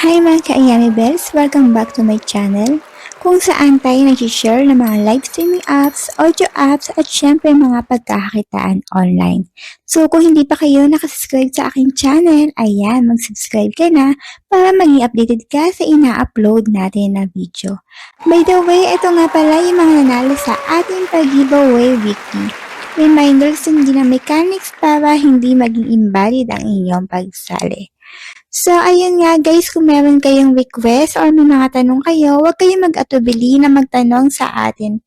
Hi mga ka-Ayami Bells! Welcome back to my channel kung saan tayo nag-share ng mga live streaming apps, audio apps at syempre mga pagkakakitaan online. So kung hindi pa kayo nakasubscribe sa aking channel, ayan, mag-subscribe ka na para maging updated ka sa ina-upload natin na video. By the way, ito nga pala yung mga nanalo sa ating pag-giveaway weekly. Reminders din ng mechanics para hindi maging invalid ang inyong pagsali. So, ayun nga guys, kung meron kayong request or may mga tanong kayo, huwag kayong mag-atubili na magtanong sa ating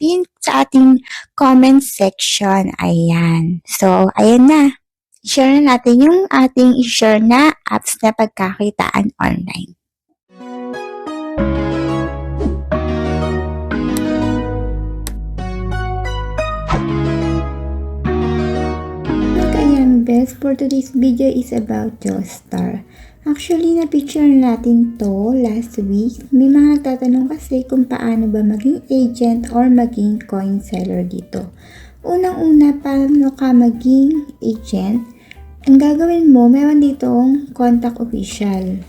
comment section. Ayan. So, ayan na. I-share na natin yung ating i-share na apps na pagkakitaan online. Ayan, best for today's video is about Joestar. Actually, na-picture natin to last week. May mga nagtatanong kasi kung paano ba maging agent or maging coin seller dito. Unang-una, paano ka maging agent? Ang gagawin mo, meron ditong contact official.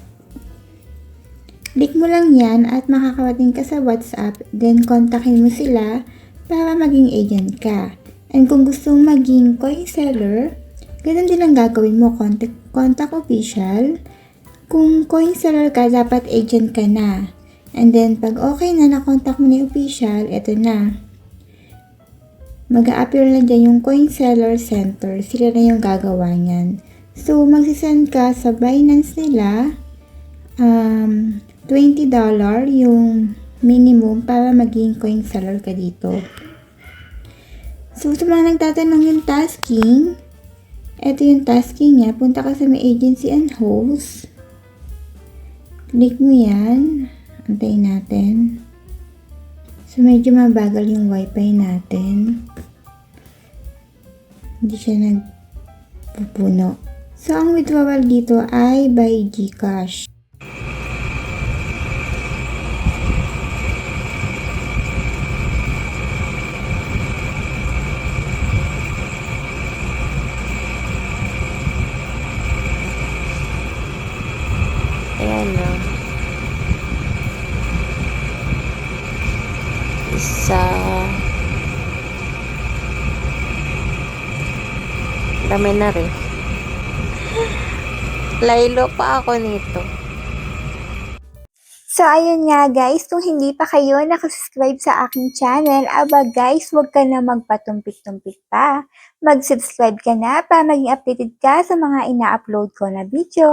Click mo lang yan at makakarating ka sa WhatsApp, then kontakin mo sila para maging agent ka. And kung gusto mong maging coin seller, ganun din ang gagawin mo, contact official. Kung coin seller ka, dapat agent ka na. And then, pag okay na, na-contact mo na yung official, eto na. Mag-a-appear lang dyan yung coin seller center. Sila na yung gagawa niyan. So, magsisend ka sa Binance nila, $20 yung minimum para maging coin seller ka dito. So, sa mga nagtatanong yung tasking, eto yung tasking niya. Punta ka sa may agency and host. Click mo yan. Antayin natin. So, medyo mabagal yung wifi natin. Hindi siya nagpupuno. So, ang withdrawal dito ay by GCash. Ayan o. Isa. Dami na rin. Laylo pa ako nito. So, ayun nga guys, kung hindi pa kayo nakasubscribe sa aking channel, aba guys, huwag ka na magpatumpik-tumpik pa. Mag-subscribe ka na para maging updated ka sa mga ina-upload ko na video.